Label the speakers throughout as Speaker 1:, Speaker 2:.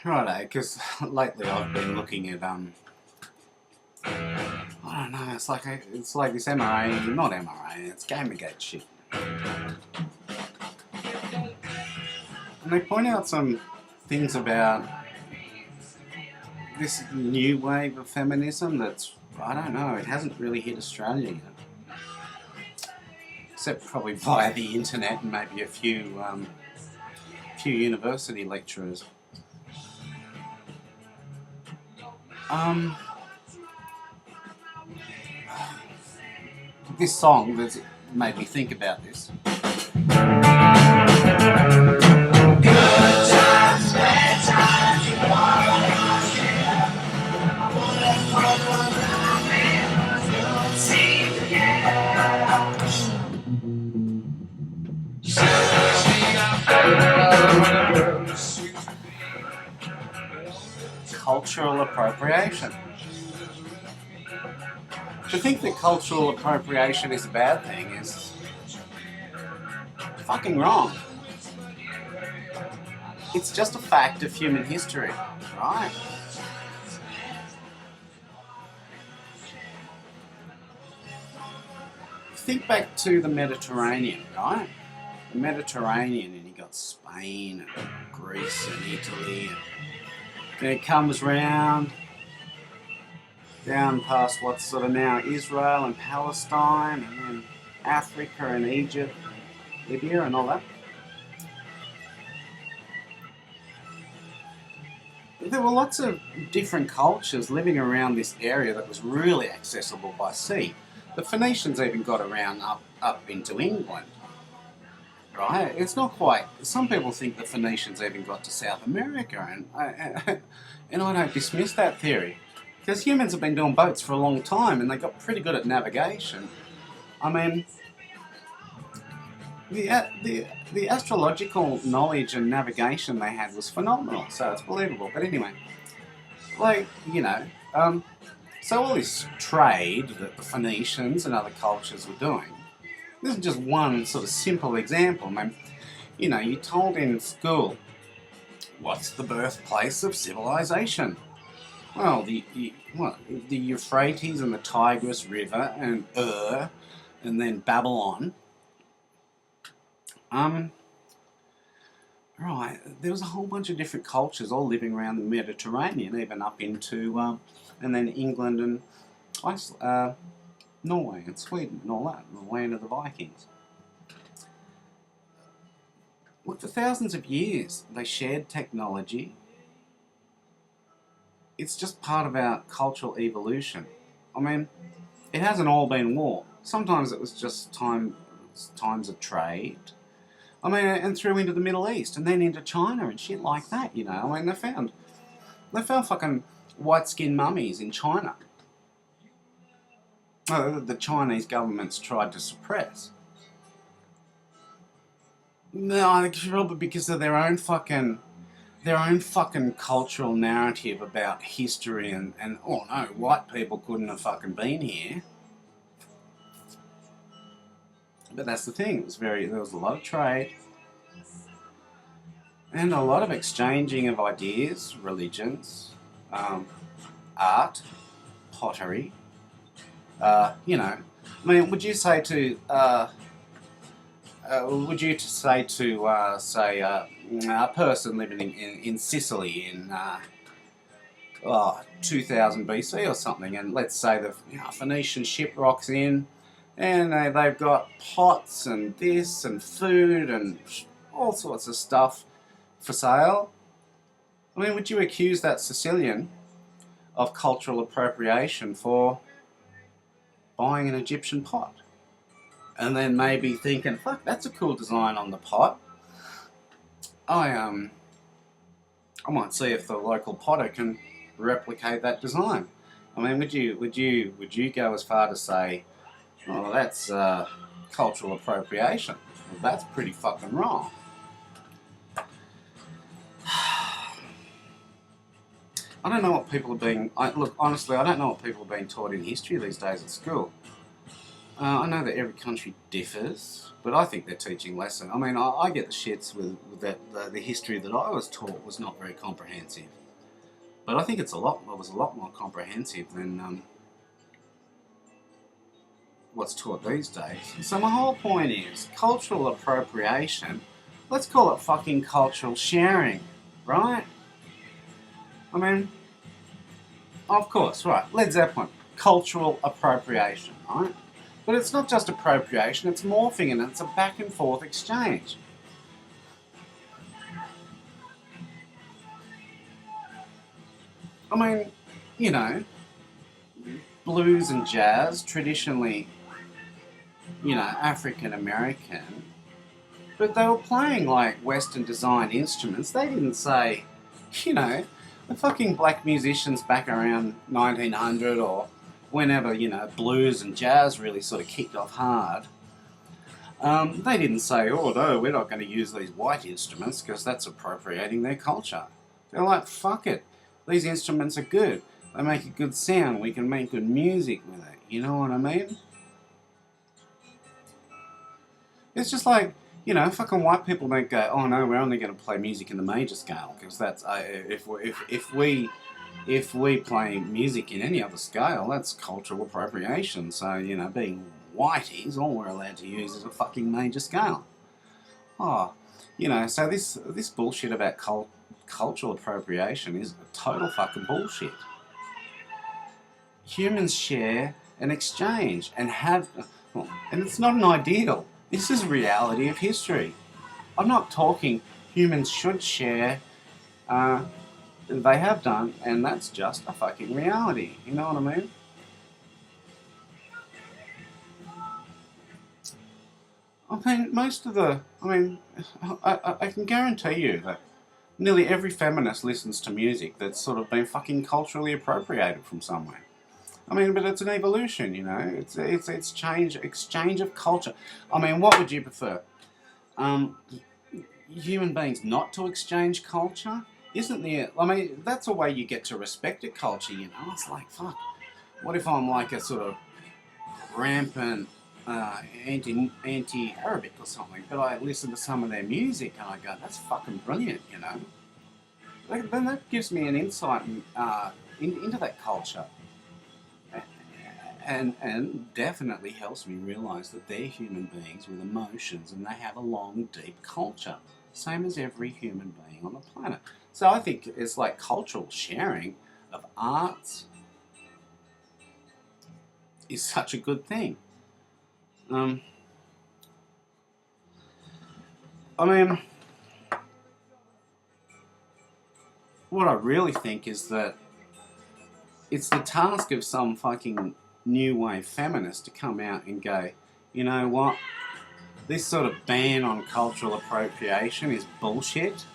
Speaker 1: Righto, because lately I've been looking at I don't know. It's like this MRA, not MRA. It's Gamergate shit, and they point out some things about this new wave of feminism that's, I don't know. It hasn't really hit Australia yet, except probably via the internet and maybe a few university lecturers. This song that's made me think about this. Cultural appropriation. To think that cultural appropriation is a bad thing is fucking wrong. It's just a fact of human history, right? Think back to the Mediterranean, right? The Mediterranean, and you got Spain and Greece and Italy, and it comes round down past what's sort of now Israel and Palestine, and then Africa and Egypt, Libya and all that. There were lots of different cultures living around this area that was really accessible by sea. The Phoenicians even got around up into England, right? It's not quite. Some people think the Phoenicians even got to South America, and I don't dismiss that theory. Because humans have been doing boats for a long time and they got pretty good at navigation. I mean, the astrological knowledge and navigation they had was phenomenal, so it's believable. But anyway, so all this trade that the Phoenicians and other cultures were doing, this is just one sort of simple example. I mean, you're told in school, what's the birthplace of civilization? Well, the Euphrates and the Tigris River and and then Babylon. Right, there was a whole bunch of different cultures all living around the Mediterranean, even up into, and then England and Norway and Sweden and all that, the land of the Vikings. Look, for thousands of years, they shared technology. It's just part of our cultural evolution. I mean, it hasn't all been war. Sometimes it was just times of trade. I mean, and through into the Middle East, and then into China and shit like that, I mean, they found fucking white-skinned mummies in China. The Chinese governments tried to suppress. No, probably because of their own fucking cultural narrative about history and oh no, white people couldn't have fucking been here. But that's the thing, there was a lot of trade and a lot of exchanging of ideas, religions, art, pottery. I mean, would you say to a person living in Sicily in 2000 BC or something, and let's say the Phoenician ship rocks in, and they've got pots and this and food and all sorts of stuff for sale. I mean, would you accuse that Sicilian of cultural appropriation for buying an Egyptian pot? And then maybe thinking, fuck, that's a cool design on the pot. I might see if the local potter can replicate that design. I mean, would you go as far to say, oh, that's cultural appropriation? Well, that's pretty fucking wrong. I don't know what people are being. Look, honestly, I don't know what people are being taught in history these days at school. I know that every country differs, but I think they're teaching lesson. I mean, I get the shits with that the history that I was taught was not very comprehensive, but I think it was a lot more comprehensive than what's taught these days. So my whole point is cultural appropriation. Let's call it fucking cultural sharing, right? I mean, of course, right. Led Zeppelin, cultural appropriation, right? But it's not just appropriation, it's morphing and it's a back and forth exchange. I mean, you know, blues and jazz, traditionally, African American, but they were playing like Western designed instruments. They didn't say, the fucking black musicians back around 1900 or whenever, blues and jazz really sort of kicked off hard. They didn't say, oh no, we're not going to use these white instruments because that's appropriating their culture. They're like, fuck it. These instruments are good. They make a good sound. We can make good music with it. You know what I mean? It's just like, fucking white people don't go, oh no, we're only going to play music in the major scale because that's if we play music in any other scale, that's cultural appropriation. So being whiteies, all we're allowed to use is a fucking major scale. Oh, so this bullshit about cultural appropriation is total fucking bullshit. Humans share and exchange and and it's not an ideal. This is reality of history. I'm not talking humans should share. They have done, and that's just a fucking reality. You know what I mean? I can guarantee you that nearly every feminist listens to music that's sort of been fucking culturally appropriated from somewhere. But it's an evolution, It's exchange of culture. What would you prefer? Human beings not to exchange culture? Isn't there? That's a way you get to respect a culture, It's like, fuck. What if I'm like a sort of rampant anti-Arabic or something, but I listen to some of their music and I go, that's fucking brilliant, Then that gives me an insight into that culture. And definitely helps me realise that they're human beings with emotions and they have a long, deep culture. Same as every human being on the planet. So I think it's like cultural sharing of arts is such a good thing. What I really think is that it's the task of some fucking new wave feminists to come out and go, you know what, this sort of ban on cultural appropriation is bullshit.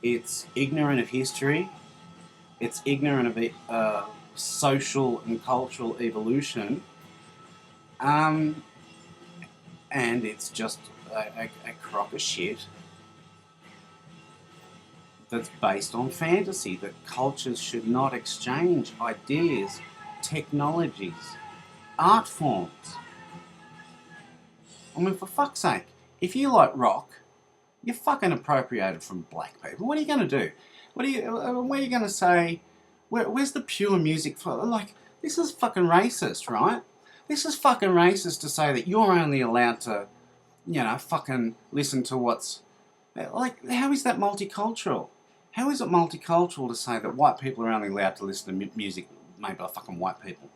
Speaker 1: It's ignorant of history. It's ignorant of social and cultural evolution. And it's just a crock of shit that's based on fantasy, that cultures should not exchange ideas, technologies, art forms. For fuck's sake, if you like rock, you're fucking appropriated from black people. What are you going to do? Where are you going to say, where's the pure music for? Like, this is fucking racist, right? This is fucking racist to say that you're only allowed to, fucking listen to what's... Like, how is that multicultural? How is it multicultural to say that white people are only allowed to listen to music made by fucking white people?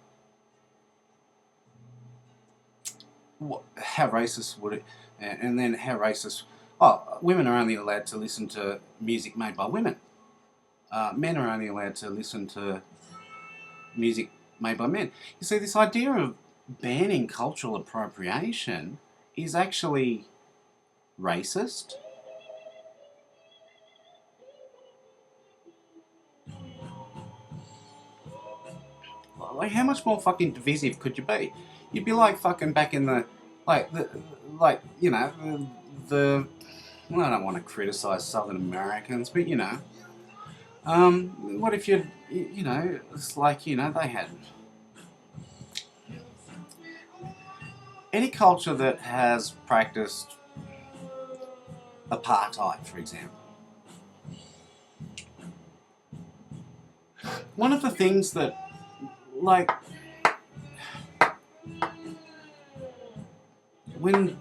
Speaker 1: How racist would it... And then how racist... Oh, women are only allowed to listen to music made by women. Men are only allowed to listen to music made by men. You see, this idea of banning cultural appropriation is actually racist. Like, how much more fucking divisive could you be? You'd be like fucking back in the... Well, I don't want to criticise Southern Americans, but what if it's like, they had... any culture that has practiced apartheid, for example. One of the things that, like, when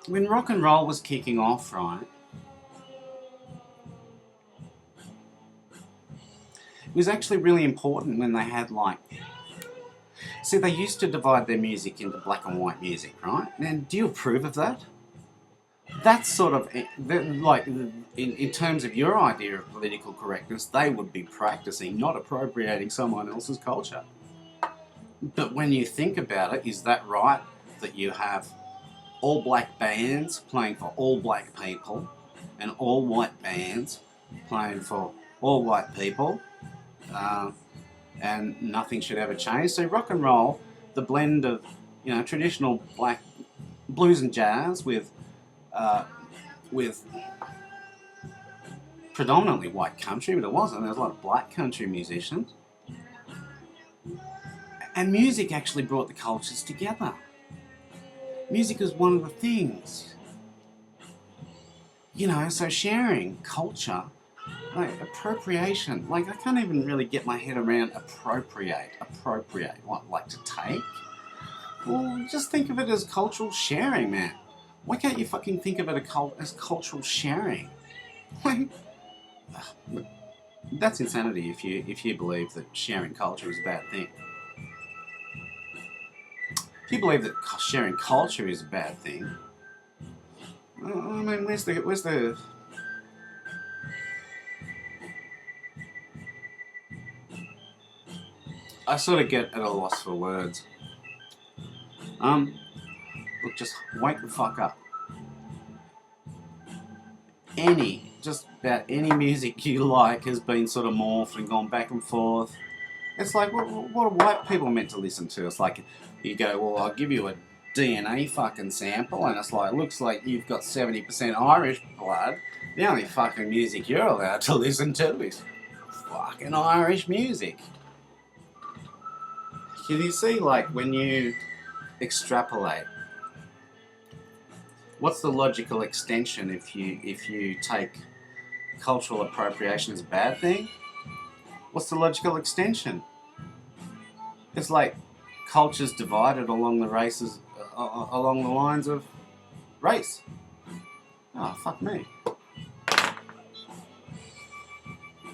Speaker 1: rock and roll was kicking off, right, it was actually really important when they had, like, see, they used to divide their music into black and white music, right? And do you approve of that? That's sort of, like, in terms of your idea of political correctness, they would be practicing, not appropriating someone else's culture. But when you think about it, is that right that you have all black bands playing for all black people and all white bands playing for all white people, and nothing should ever change? So rock and roll, the blend of, you know, traditional black blues and jazz with predominantly white country, but it wasn't. There was a lot of black country musicians. And music actually brought the cultures together. Music is one of the things. You know, so sharing culture, like appropriation, like I can't even really get my head around appropriate. What, like to take? Well, just think of it as cultural sharing, man. Why can't you fucking think of it as cultural sharing? Like, that's insanity if you believe that sharing culture is a bad thing. If you believe that sharing culture is a bad thing, I mean, where's the I sort of get at a loss for words. Look, just wake the fuck up. Just about any music you like has been sort of morphed and gone back and forth. It's like, what are white people meant to listen to? It's like, you go, well, I'll give you a DNA fucking sample, and it's like, looks like you've got 70% Irish blood. The only fucking music you're allowed to listen to is fucking Irish music. Can you see, like, when you extrapolate, what's the logical extension if you take cultural appropriation as a bad thing? What's the logical extension? It's like cultures divided along the races, along the lines of race. Oh, fuck me.